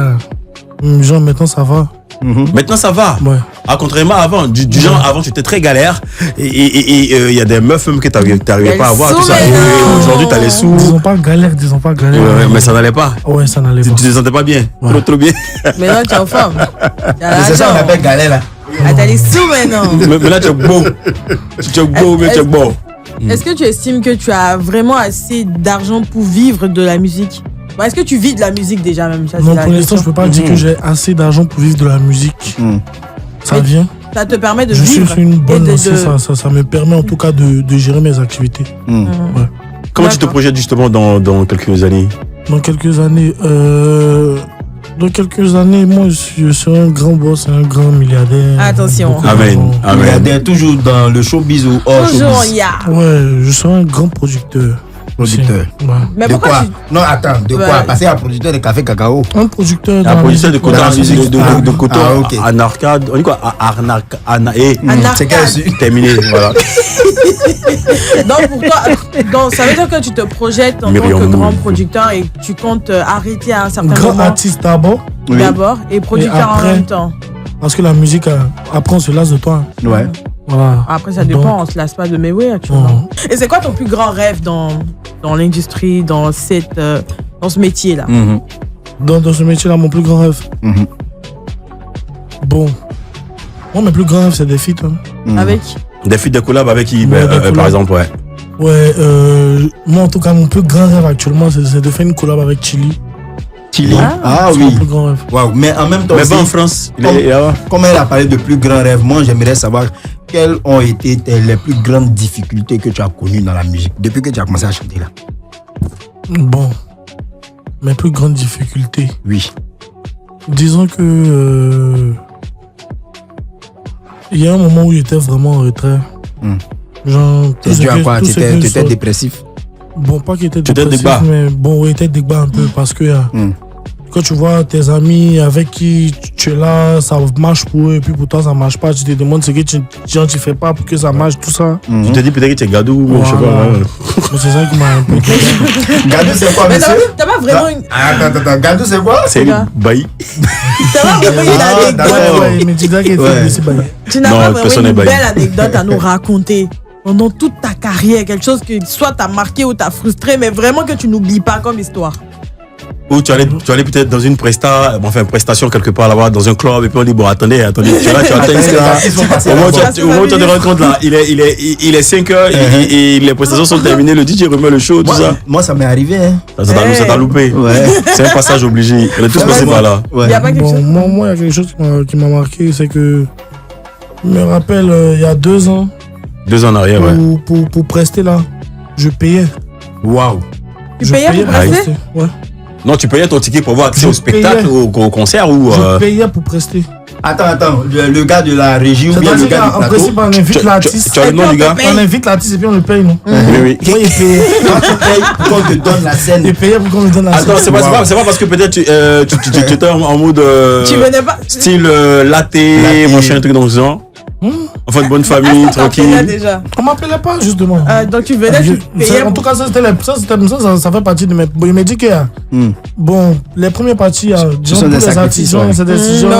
genre maintenant ça va. Maintenant ça va. Ouais. Ah, contrairement à avant, du genre avant tu étais très galère et il y a des meufs même que t'arrivais pas à voir tout ça. Et aujourd'hui t'as les sous. Disons pas galère. Ouais, mais ça n'allait pas. Ouais, ça n'allait pas. Tu te sentais pas bien. Ouais. Trop bien. Mais là tu es en forme. C'est ça qu'on appelle galère là. Ah, t'as les sous maintenant. Mais là tu es beau. Tu es beau. Est-ce que tu estimes que tu as vraiment assez d'argent pour vivre de la musique? Est-ce que tu vis de la musique déjà même ça? Non, pour l'instant, je peux pas dire que j'ai assez d'argent pour vivre de la musique. Ça vient. Ça te permet de vivre. Je suis sur une bonne lancée, ça me permet en tout cas de gérer mes activités. Ouais. Comment tu te projettes justement dans quelques années? Dans quelques années, moi je serai un grand boss, un grand milliardaire. Attention. Amen. Milliardaire toujours dans le showbiz ou hors showbiz. Toujours, Ouais, je serai un grand producteur. Ouais. Mais de pourquoi quoi Non, attends, de quoi? Passer à producteur de café cacao. Un producteur de coton ok. en arcade. On dit quoi? C'est quel terminé, voilà. Donc pour toi, ça veut dire que tu te projettes en tant que grand producteur et tu comptes arrêter à un certain moment. Grand artiste d'abord. Et producteur en même temps. Parce que la musique, après on se lasse de toi. Ouais. Voilà. Après ça dépend, on se lasse pas de mes way actuellement. Et c'est quoi ton plus grand rêve dans l'industrie, dans ce métier-là? Dans ce métier-là, mon plus grand rêve. Bon. Moi, mes plus grands rêves, c'est des feats. Avec des feats de collab avec qui, par exemple, ouais. Ouais, moi en tout cas, mon plus grand rêve actuellement, c'est de faire une collab avec Chili. Ah oui. Mon plus grand rêve. Wow. Mais en même temps, mais en France, comme elle a parlé de plus grands rêves, moi j'aimerais savoir quelles ont été les plus grandes difficultés que tu as connues dans la musique depuis que tu as commencé à chanter là. Bon, mes plus grandes difficultés. Oui. Disons que il y a un moment où j'étais vraiment en retrait. Genre, c'est dû à quoi? Tu étais dépressif? Bon, pas qu'il était dépressif, mais bon, il était débat un peu parce que quand tu vois tes amis avec qui tu es là, ça marche pour eux et puis pour toi ça marche pas, tu te demandes ce que tu fais pas pour que ça marche, tout ça. Tu te dis peut-être que tu es gadou, voilà. Je sais pas. C'est ça qui m'a un peu. Gadou c'est quoi, monsieur? T'as pas vraiment une. Attends, gadou c'est quoi? C'est une bailli. T'as pas vraiment une anecdote. Mais tu dis qu'il était bailli. Tu n'as pas vraiment une belle anecdote à nous raconter pendant toute ta carrière, quelque chose que soit t'as marqué ou t'as frustré, mais vraiment que tu n'oublies pas comme histoire. Ou tu allais peut-être dans une prestation quelque part là-bas, dans un club, et puis on dit, bon, attendez, tu es là, tu attends, au moment où tu te rends compte là, il est 5 heures et les prestations sont terminées, le DJ remet le show, tout ça. Moi, ça m'est arrivé. Ça t'a loupé. C'est un passage obligé. On est tous passés par là. Il y a pas quelque chose. Moi, il y a quelque chose qui m'a marqué, c'est que, je me rappelle, il y a 2 ans. 2 ans en arrière, pour prester là, je payais. Waouh. Tu payais pour prester? Ouais. Non, tu payais ton ticket pour voir accès au spectacle, au concert ou. Je payais pour prester. Attends, le gars de la régie ou bien le gars du plateau. En principe, on invite l'artiste. Tu as le nom du gars? On invite l'artiste et puis on le paye, non? Oui. Moi, il payait. Quand tu payes pour qu'on te donne la scène. Il payait pour qu'on me donne la scène. Attends, c'est pas parce que peut-être tu étais en mode. Tu venais pas. Style latte, machin, un truc dans ce genre. Enfin, de bonne famille, tranquille. Déjà. On m'appelait pas, justement. Donc tu venais, tu payais. En tout cas, ça fait partie de mes. Il m'a dit que. Bon, les premières parties, ce sont des artistes. C'est des décisions.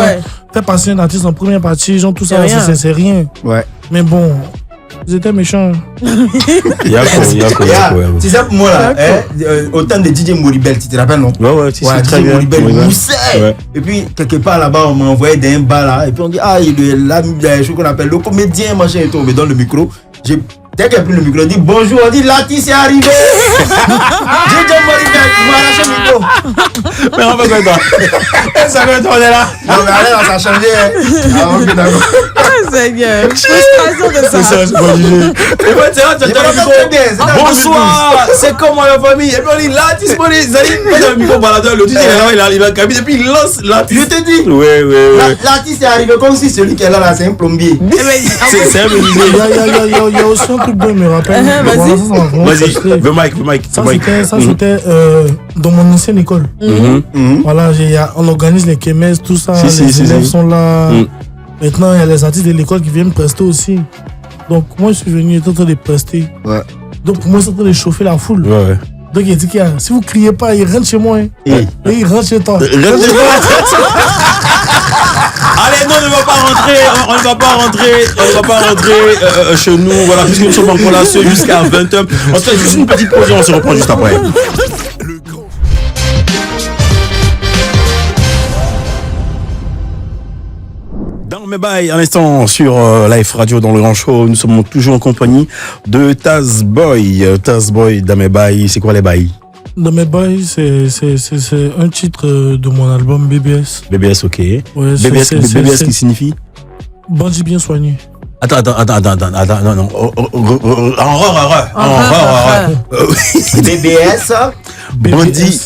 Faire passer un artiste en première partie, genre tout ça, c'est rien. Ouais. Mais bon, ils étaient méchants. C'est ça pour moi là. Autant de DJ Moribel, tu te rappelles, non? Ouais, c'est très bien. Moribel moussait. Et puis, quelque part là-bas, on m'a envoyé d'un bar là. Et puis, on dit, il est là, ce qu'on appelle le comédien, machin et tout. On me donne le micro. Dès qu'elle a pris le micro, on dit bonjour, on dit Lati, c'est arrivé. DJ Moribel, il m'a arraché le micro. Mais on va quoi, toi? Ça va être, on est là. Non, mais allez, ça a changé. Ok, d'accord. Seigneur, frustration de ça. C'est ça, je peux juger. Et moi, c'est là, tu as le micro. Bonsoir, c'est comment la famille? Et puis on dit Lati, c'est bon, il a le micro baladeur, le DJ il a la cabine, et puis il lance Lati. Je te dis. Oui. Lati, c'est arrivé comme si celui qui est là, c'est un plombier. C'est un menuisier. Il y a aussi un truc de me rappelle. Vas-y, le mic. Ça, c'était dans mon ancienne école. Voilà, on organise les kémesses, tout ça. Les élèves sont là. Maintenant, il y a les artistes de l'école qui viennent prester aussi. Donc, moi, je suis venu, il était en train de prester. Ouais. Donc, pour moi, c'est en train de chauffer la foule. Ouais. Donc, il dit si vous criez pas, il rentre chez moi. Et il rentre chez toi. Allez, non, on ne va pas rentrer chez nous, voilà, puisque nous sommes encore là jusqu'à 20h. On se fait juste une petite pause et on se reprend juste après. Dans mes bails, à l'instant sur Live Radio dans le Grand Show, nous sommes toujours en compagnie de Tazboy. Tazboy, dans mes bails, c'est quoi les bails? Dans mes bails, c'est un titre de mon album BBS. BBS, ok. Ouais, BBS qui signifie? Bandit bien soigné. Attends, non. BBS.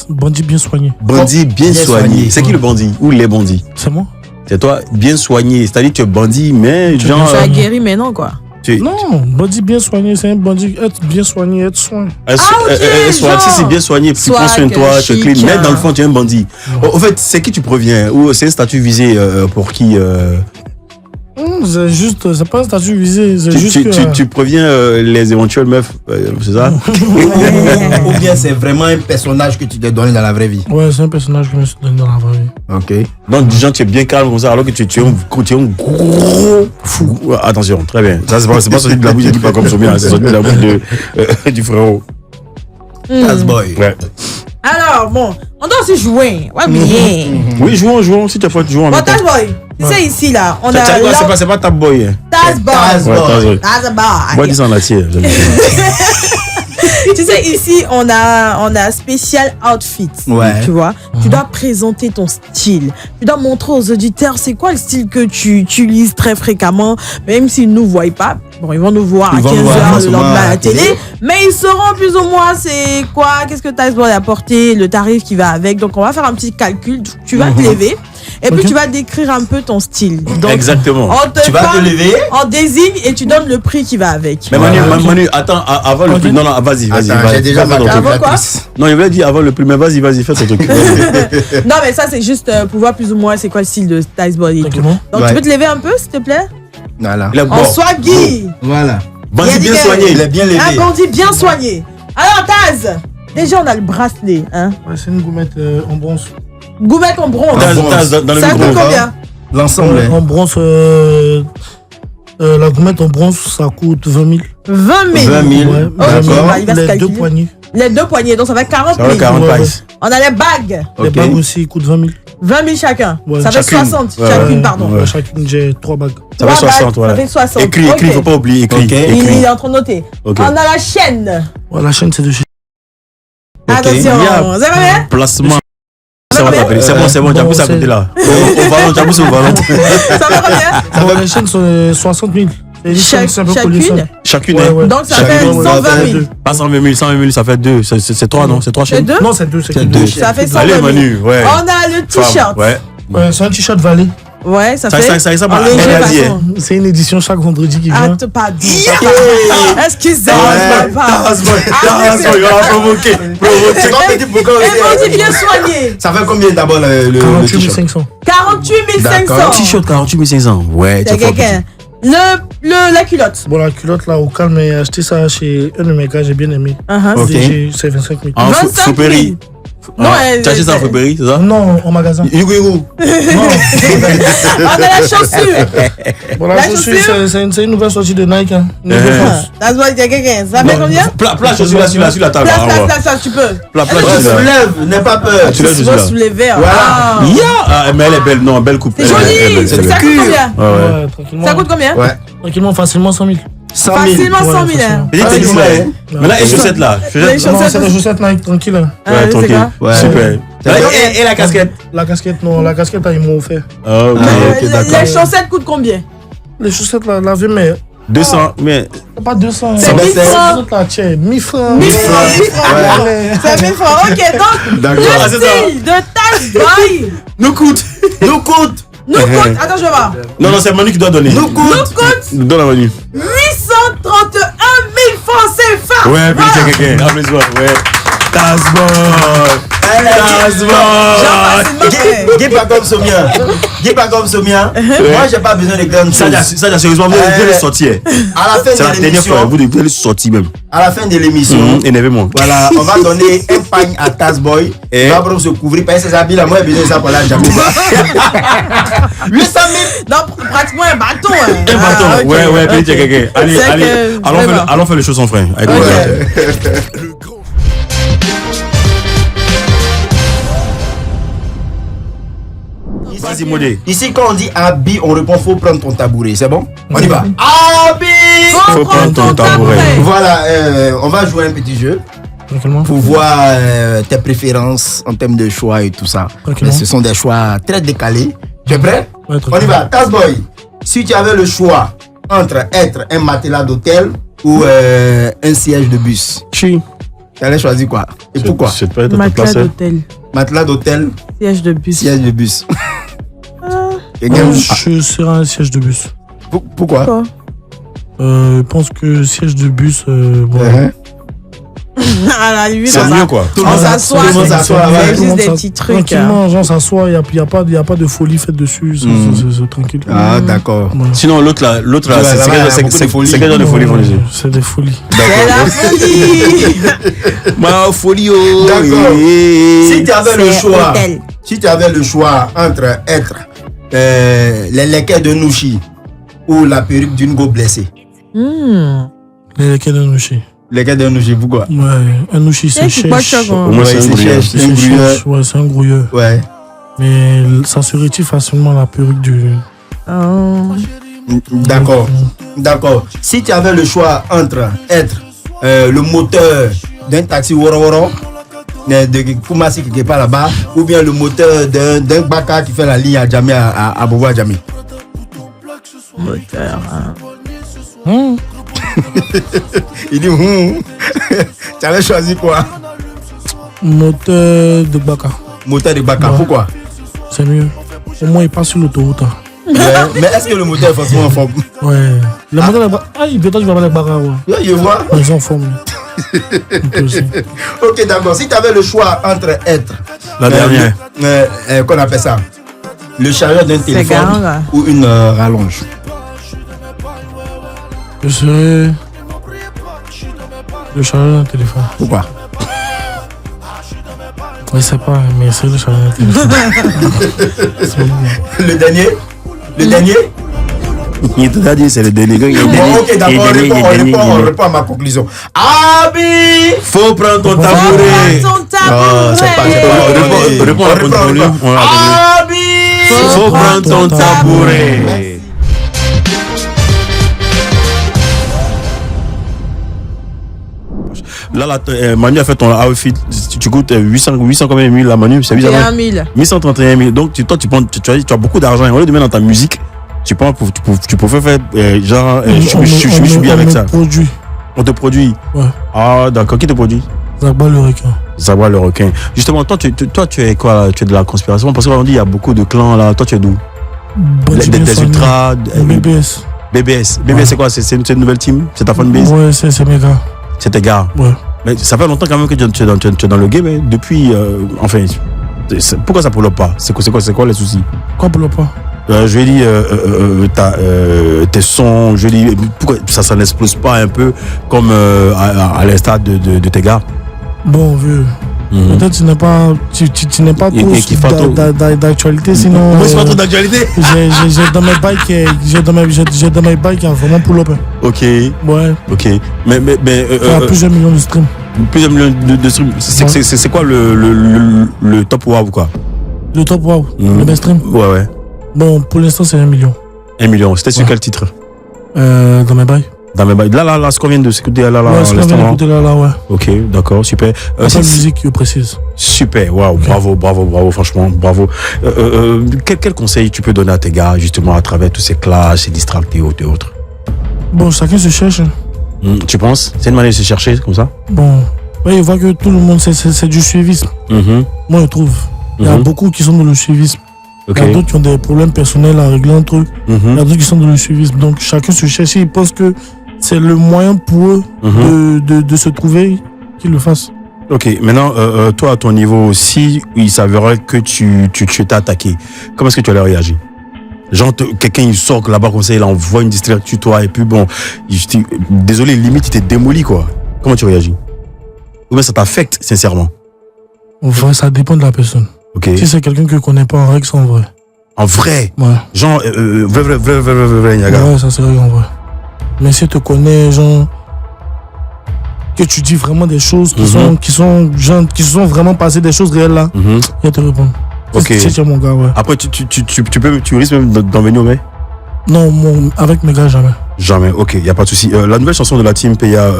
Bandit bien soigné. Bandit bien soigné. C'est qui le bandit? Ou les bandits? C'est moi. C'est toi, bien soigné. C'est-à-dire que tu es bandit, mais genre. Tu as guéri, mais non, quoi. Non, bandit bien soigné, c'est un bandit. Être bien soigné, être soin. Si c'est bien soigné, tu prends soin de toi, tu clean. Mais dans le fond, tu es un bandit. En fait, c'est qui tu proviens? Ou c'est un statut visé pour qui? C'est juste, c'est pas un statut visé. Tu préviens les éventuelles meufs, c'est ça? Ou bien c'est vraiment un personnage que tu t'es donné dans la vraie vie? Ouais, c'est un personnage que je me suis donné dans la vraie vie. Ok. Donc, genre, tu es bien calme comme ça, alors que tu es un gros fou. Attention, très bien. Ça, c'est pas sorti de la bouche, je dis pas comme Soumia, c'est sorti de la bouche du frérot. Tazboy. Ouais. Alors, bon, on doit aussi jouer. Ouais, bien. Oui, jouons, si tu as fait jouer en même temps. Tazboy, tu sais, ici, là, on a. C'est pas Tazboy. Tazboy. Moi, dis ça en laitier. Tu sais, ici, on a spécial outfit. Ouais. Tu vois, tu dois présenter ton style. Tu dois montrer aux auditeurs c'est quoi le style que tu utilises très fréquemment, même s'ils ne nous voient pas. Bon, ils vont nous voir à 15h le lendemain à la télé, mais ils sauront plus ou moins c'est quoi, qu'est-ce que Tazboy a apporté, le tarif qui va avec. Donc, on va faire un petit calcul. Tu vas te lever. Et puis tu vas décrire un peu ton style. Donc, exactement. Tu vas te lever. On désigne et tu donnes le prix qui va avec. Mais Manu, attends, avant le prix. Non, vas-y. J'ai déjà ma calculatrice. Non, il voulait dire avant le prix, mais vas-y, fais ton truc. Non, mais ça, c'est juste pour voir plus ou moins c'est quoi le style de Tazboy. Donc, tu peux te lever un peu, s'il te plaît? Voilà. En swaggy. Voilà. Bandit bien soigné. Il est bien levé. Un bandit bien soigné. Alors, Taz, déjà, on a le bracelet. Hein? Ouais, c'est une gourmette en bronze. Gourmette en bronze. Dans le ça coûte combien? L'ensemble. En bronze, la gourmette en bronze, ça coûte 20 000. 20 000. 20 000. Ok, bah, il va se Les calculer. 2 poignées. Les 2 poignées, donc ça fait 40 000. 40 pièces. On a les bagues. Les bagues aussi, ils coûtent 20 000. 20 000 chacun. Ouais. Ça fait Chacune. 60 chacune, pardon. Ouais, chacune, j'ai 3 bagues. Ça fait 60, voilà. Ça fait 60. Écris, faut pas oublier, écris. Il est en train de noter. Ok. On a la chaîne. Ouais, la chaîne, c'est de chez. Attention, ça va bien? Placement. Ça va t'appeler. C'est bon, Djabou, ça côté là. Au ballon, Djabou, c'est au ballon. Ça va bien? Bon, la chaîne, c'est 60 000. Chacune. Ouais. Donc ça fait 120 000. Pas 120 000, ça fait 2. C'est 3, non? C'est 3 chaînes? C'est 2? Non, c'est 2. C'est 2. Ça fait 120 000. Allez, Manu, ouais. On a le t-shirt. Ouais. C'est un t-shirt Valé. Ouais, ça fait. Ça en léger façon. C'est une édition chaque vendredi qui vient. Pardon. Excusez-moi, papa. Il va provoquer. C'est quoi petit pourquoi Et bien soigné. Ça fait combien d'abord le 48 500. 48 500. T-shirt 48 500. Ouais, c'est quelqu'un. La culotte. Bon, la culotte là, au calme, j'ai acheté ça chez un de mes gars, j'ai bien aimé. Ok. C'est 25 000. En Fopéry. Non, tu as acheté ça en friperie, c'est ça? Non, en magasin. Yugu. Non. On a la chaussure. Bon, la chaussure, c'est une nouvelle sortie de Nike. Ça fait combien? Plat chaussure là sur la table. Place, tu peux. Plat Soulève, n'aie pas peur. Tu l'as chaussure là. Soulever. Mais elle est belle, non, belle coupe. C'est joli. Ça coûte combien? Ouais, tranquillement. Ça coûte combien? Ouais. Tranquillement, facilement 100 000. Facilement 100 000. Mais là, les chaussettes là. Non, c'est les chaussettes Nike, tranquille. Ouais, tranquille. Super. Et la casquette? La casquette, non, la casquette, ils m'ont offert. Ok, d'accord. Les chaussettes coûtent combien? Les chaussettes, la vie, mais. 200, mais. Pas 200. C'est 1000 francs. C'est 1000 francs. 1000 francs. C'est 1000 francs. Ok, donc le style de Task Boy Nous coûte. Attends, je vais voir. Non, c'est Manu qui doit donner. Nous coûte. Donne la Manu. 831 000 francs CFA. Ouais, puis c'est quelqu'un. Applaudissements. Ouais. Task Boy. Guy pas comme Somia. Moi, j'ai pas besoin de grandes choses. Ça, sérieusement, vous devez sortir. À la fin C'est la de dernière fois, l'émission. vous devez sortir même. À la fin de l'émission. Énervez-moi. Voilà, on va donner un pagne à Task Boy. Il va vraiment se couvrir parce que ses habits là, moi, j'ai besoin de ça pour la jamais. 800 000. Non, pratiquement un bâton. Un bâton. Ouais, puis c'est quelqu'un. Allez, allons faire les choses sans frein. Vas-y, Modé. Ici, quand on dit habit, on répond faut prendre ton tabouret. C'est bon? On y va. Habit! Faut prendre ton tabouret. Voilà, on va jouer un petit jeu pour voir tes préférences en termes de choix et tout ça. Mais ce sont des choix très décalés. Tu es prêt? Ouais, on y va. Task Boy, si tu avais le choix entre être un matelas d'hôtel ou un siège de bus, tu allais choisir quoi? Et pourquoi? Matelas d'hôtel. Matelas d'hôtel. Siège de bus. Siège de bus. Je serai un siège de bus. Pourquoi? Je pense que siège de bus, bon. À la limite, c'est mieux quoi. On s'assoit, c'est juste des petits trucs. Tranquillement, genre s'assoit, il n'y a pas de folie faite dessus, c'est tranquille. Ah, d'accord. Sinon, l'autre là, c'est quel genre de folie? C'est des folies. C'est la folie. Ma folie, oh. D'accord. Si tu avais le choix entre être les lequets de Nouchi ou la perruque d'une go blessée. Les lequets de Nouchi. Les gars de Nouchi, pourquoi? Ouais, un Nouchi c'est chèche. Au moins c'est un grouilleur. Ouais, c'est un grouilleur. Ouais. Mais ça se retire facilement la perruque du. D'accord. D'accord. Si tu avais le choix entre être le moteur d'un taxi Woro de Kumasi qui est pas là-bas, ou bien le moteur d'un Baka qui fait la ligne à Djamé à Bobo Djamé. Moteur. Il dit tu avais choisi quoi? Moteur de Baka. Moteur de Baka, ouais. Pourquoi? C'est mieux. Au moins il passe sur l'autoroute. Mais est-ce que le moteur est forcément en forme? Ouais. Le moteur de Baka. Ah, il peut être que Baka. Ouais, je vois. Ils sont en forme. Ok, d'accord. Si tu avais le choix entre être la dernière, qu'on appelle ça, le chargeur d'un téléphone ou une rallonge. Je serais le chargeur d'un téléphone. Pourquoi? Je sais pas, mais c'est le chargeur d'un téléphone. Le dernier? Le dernier? Il t'a dit c'est le dernier. Bon, ok, d'accord, on répond à ma conclusion. Abi! Faut prendre ton tabouret. Réponds à la conclusion. Abi! Faut prendre ton tabouret. Là, Manu a fait ton outfit. Tu coûtes 800 combien de 1000 la Manu? C'est 831 000. Donc, toi, tu as beaucoup d'argent. Au lieu de mettre dans ta musique, tu peux faire genre, je suis bien avec ça. On te produit. Ouais. Ah, d'accord. Qui te produit? Zabba le requin. Zabba le requin. Justement, toi, tu es quoi là? Tu es de la conspiration? Parce qu'on dit il y a beaucoup de clans là. Toi, tu es d'où? Des ultras. BBS. BBS. BBS, c'est quoi? C'est une nouvelle team? C'est ta fanbase? Ouais, c'est mes gars. C'est tes gars? Ouais. Mais ça fait longtemps quand même que tu es dans le game. Hein? Depuis. Enfin. Pourquoi ça ne pull-up pas? C'est quoi les soucis? Pourquoi pull-up pas? Je lui dis, tes sons, je lui dis, pourquoi ça n'explose pas un peu comme à l'instar de tes gars? Bon, vieux, Peut-être tu n'es pas trop d'actualité, sinon. Moi, c'est pas trop d'actualité. J'ai dans mes bikes, vraiment pull-up. Ok. Ouais. Ok. Mais plusieurs millions de streams. Plusieurs millions de streams. C'est quoi le top wow, quoi? Le top wow, le best stream? Ouais. Bon, pour l'instant, c'est 1 million. 1 million. C'était sur quel titre? Dans mes bails. Dans mes bails. Là, ce qu'on vient de s'écouter, là. Ouais, ce qu'on vient d'écouter, là, ouais. Ok, d'accord, super. C'est une musique précise. Super, waouh, okay. Bravo, franchement, bravo. Quel conseil tu peux donner à tes gars, justement, à travers tous ces classes, ces distracts et autres? Bon, chacun se cherche. Tu penses? C'est une manière de se chercher, comme ça? Bon, ouais, il voit que tout le monde, c'est du suivisme. Moi, je trouve. Il y a beaucoup qui sont dans le suivisme. Okay. Il y a d'autres qui ont des problèmes personnels à régler entre eux. Il y a d'autres qui sont dans le suivisme. Donc, chacun se cherche et il pense que c'est le moyen pour eux de se trouver qu'ils le fassent. Ok, maintenant, toi, à ton niveau, si il s'avérait que tu t'es attaqué, comment est-ce que tu allais réagir? Genre, quelqu'un, il sort là-bas comme ça, il envoie une distraction sur toi, et puis bon, désolé, limite, il t'est démoli, quoi. Comment tu réagis? Ou bien ça t'affecte, sincèrement? En vrai, ça dépend de la personne. Okay. Si c'est quelqu'un que je connais pas, en règle, c'est en vrai. En vrai? Ouais. Genre, vrai, Niaga. Ouais, ça c'est vrai en vrai. Mais si tu connais, genre, que tu dis vraiment des choses qui sont vraiment passées, des choses réelles là, il va te répondre. Ok. C'est mon gars, ouais. Après, tu risques même d'en venir au mai? Non, avec mes gars, jamais. Jamais, ok, il n'y a pas de souci. La nouvelle chanson de la team PA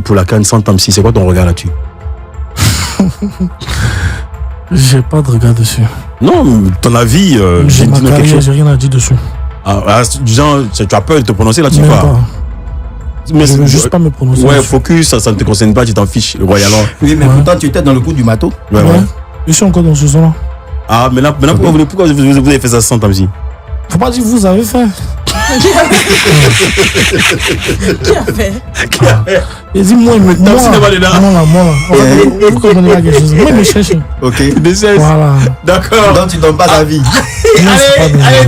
pour la CAN sans Tamsi, c'est quoi ton regard là-dessus? J'ai pas de regard dessus. Non, ton avis, j'ai ma carrière, j'ai rien à dire dessus. Genre, tu as peur de te prononcer là-dessus, pas? Mais je veux juste pas me prononcer. Ouais, focus, ça ne te concerne pas, tu t'en fiches, royalement. Oui, mais pourtant, tu étais dans le coup du matos. Ouais. Je suis encore dans ce son-là. Ah, mais là, pourquoi vous avez fait ça sans Tamsi? Faut pas dire que vous avez fait. Qui a fait? Il dit moi. Vous comprenez pas quelque chose. Moi, il me cherche. Ok. Voilà. D'accord. Donc, tu donnes pas d'avis. Allez,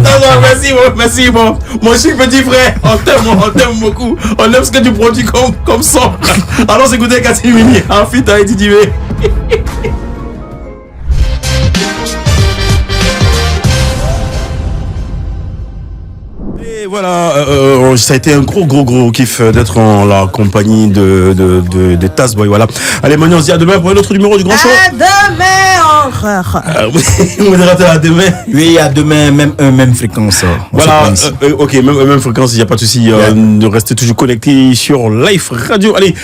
merci, mon cher petit frère. On t'aime beaucoup. On aime ce que tu produis comme son. Alors, écoutez Katimini. En fit, t'as été dit. Et voilà, ça a été un gros kiff d'être en la compagnie de Tazboy. Voilà. Allez, Manu, on se dit à demain pour un autre numéro du Grand Show. À demain, Modérateur, à demain. Oui, à demain, même fréquence. Voilà, ok, même fréquence, il n'y a pas de souci. Restez toujours connectés sur Life Radio. Allez,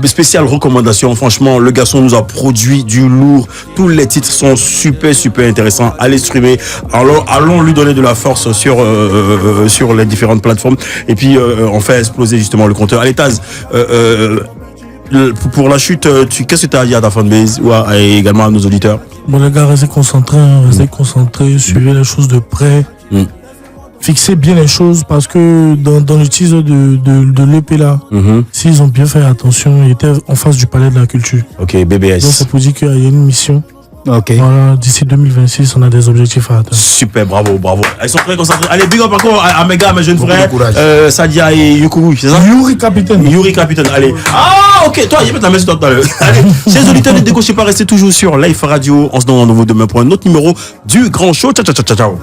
spéciale recommandation. Franchement, le garçon nous a produit du lourd. Tous les titres sont super intéressants. Allez streamer. Alors, allons lui donner de la force sur les différentes plateformes. Et puis, on fait exploser justement le compteur. Allez, Taz, pour la chute, qu'est-ce que tu as dit à ta fanbase et également à nos auditeurs? Bon, les gars, restez concentrés, suivez les choses de près. Fixez bien les choses parce que dans le teaser de l'EP là, s'ils ont bien fait attention, ils étaient en face du palais de la culture. Ok, BBS. Donc, ça peut dire qu'il y a une mission. Ok. Voilà, d'ici 2026, on a des objectifs à atteindre. Super, bravo. Ils sont très concentrés. Allez, big up encore à mes gars, mes jeunes frères. Sadia et Yukuru, c'est ça? Yuri Capitaine, allez. Ah, ok, toi, il y a ta messe tout à l'heure. Allez, chers auditeurs, ne décrochez pas, restez toujours sur Life Radio. On se donne rendez-vous demain pour un autre numéro du Grand Show. Ciao.